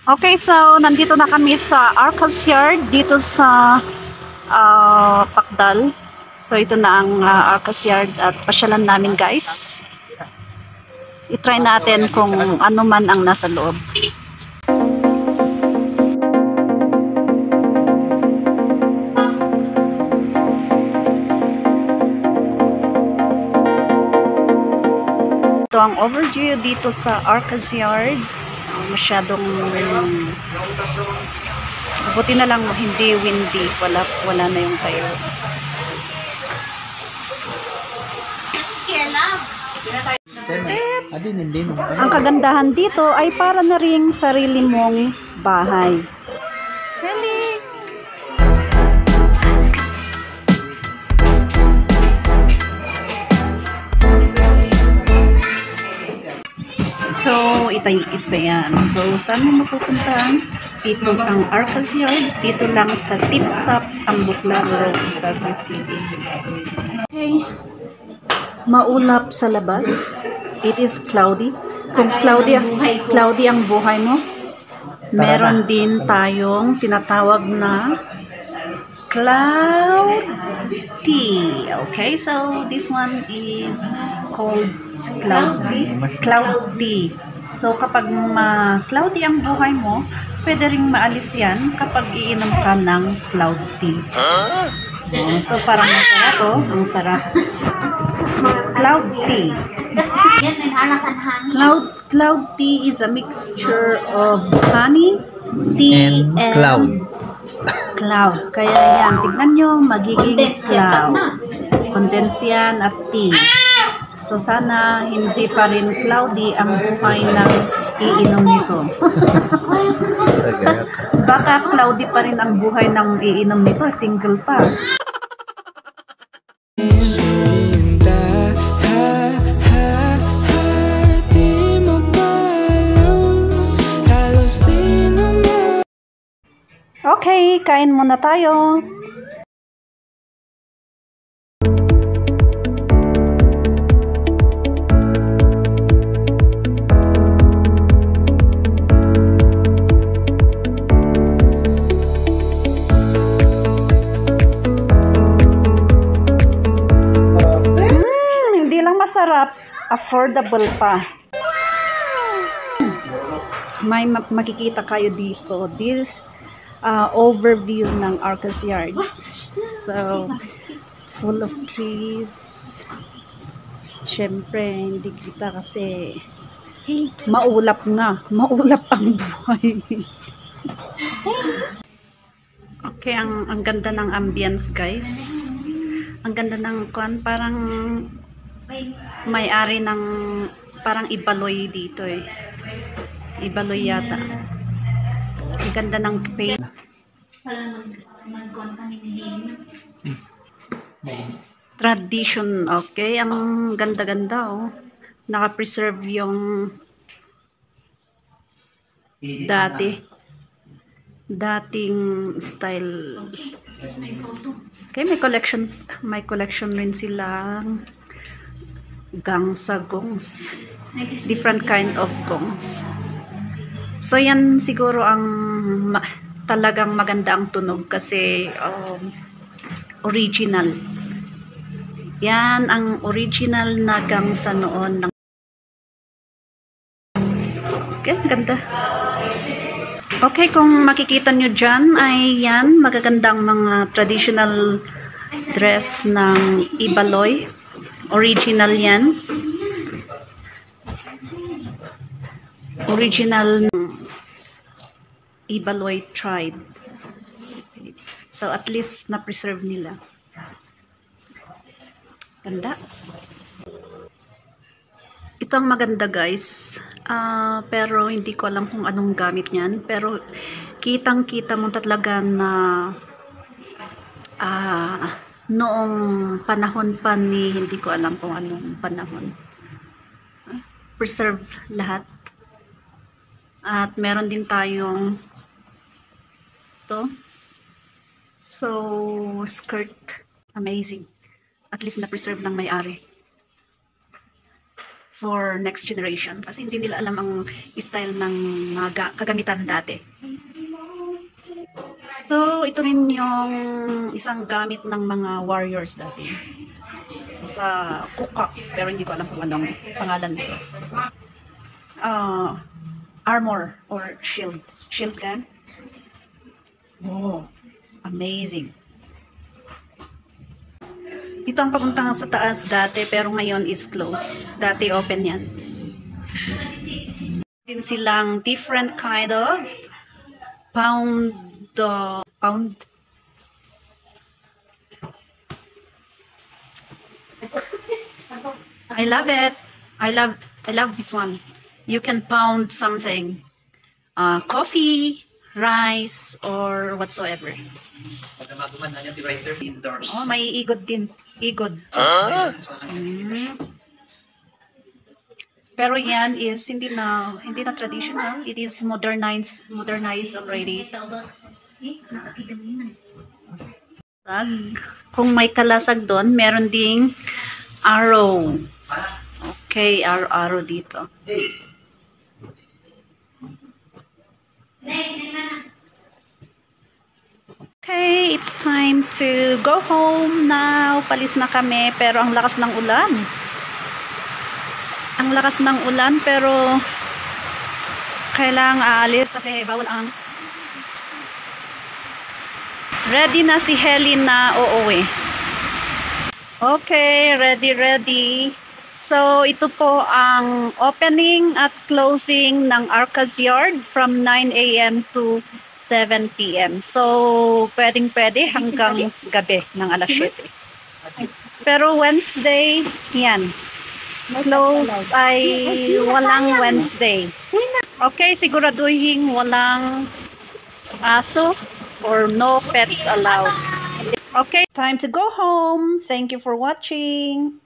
Okay, so nandito na kami sa Arcos Yard dito sa Pakdal. So ito na ang Arcos Yard at pasyalan namin guys. I-try natin kung ano man ang nasa loob. Ito ang overview dito sa Arcos Yard. Masyadong buti na lang hindi windy, wala na yung tayo. Ang kagandahan dito ay para na ring sarili mong bahay. So, isa yan. So, saan mo mapupuntahan? Dito ang Arcos Yard. Dito lang sa tip-top ang Buklan Road, Quezon City. Okay. Maulap sa labas. It is cloudy. Kung cloudy ang buhay mo, meron din tayong tinatawag na cloudy. Okay, so this one is called cloudy. So kapag cloudy ang buhay mo, pwede ring maalis yan kapag iinom ka ng cloudy. So parang masarap to, ang sarap. Cloudy. Cloud tea is a mixture of honey, tea, and cloud. Kaya yan, tignan nyo, magiging cloud. Condense yan at tea. So sana hindi pa rin cloudy ang buhay ng iinom nito. Baka cloudy pa rin ang buhay ng iinom nito, single pa. Okay, kain muna tayo. Hindi lang masarap, affordable pa. May makikita kayo dito. This overview ng Arcos Yard. So, full of trees. Siyempre, hindi kita kasi maulap nga. Maulap ang buhay. Okay, ang ganda ng ambience, guys. Ang ganda ng parang may-ari ng parang Ibaloy dito eh. Ibaloy yata. Ang ganda ng paint. Tradition, okay. Ang ganda-ganda oh. Naka-preserve yung dating style. Okay, may collection rin sila gang sa gongs. Different kind of gongs. So yan siguro ang talagang maganda ang tunog kasi original. Yan ang original na gangsa noon. Okay, ganda. Okay, kung makikita nyo dyan ay yan, magagandang mga traditional dress ng Ibaloy. Original yan. Original Ibaloy tribe. So at least na-preserve nila. Ganda. Ito ang maganda guys. Pero hindi ko alam kung anong gamit niyan. Pero kitang-kita mo talaga na noong panahon pa ni hindi ko alam kung anong panahon. Preserve lahat. At meron din tayong to. So, skirt. Amazing. At least na-preserve ng may-ari. for next generation kasi hindi nila alam ang style ng mga kagamitan dati. So, ito rin yung isang gamit ng mga warriors dati. Sa kukak, pero hindi ko alam kung anong pangalan nito. Armor or shield. Shield gun. Oh, amazing. Ito ang papuntang sa taas dati pero ngayon is closed. Dati open yan. Din silang different kind of pound. I love it. I love this one. You can pound something. Coffee, rice, or whatsoever. Oh, may igod din. Igod. Pero yan is hindi na traditional. It is modernized already. Kung may kalasag doon, meron ding arrow. Okay, arrow dito. Okay, it's time to go home now. Palis na kami, pero ang lakas ng ulan. Ang lakas ng ulan, pero kailangang aalis kasi bawal ang... Ready na si Helen na uuwi. Okay, ready. So, ito po ang opening at closing ng Arcas Yard from 9 a.m. to 7 p.m. So, pwede hanggang gabi ng alas 7. Pero Wednesday, yan. Close ay walang Wednesday. Okay, siguraduhin walang aso or no pets allowed. Okay, time to go home. Thank you for watching.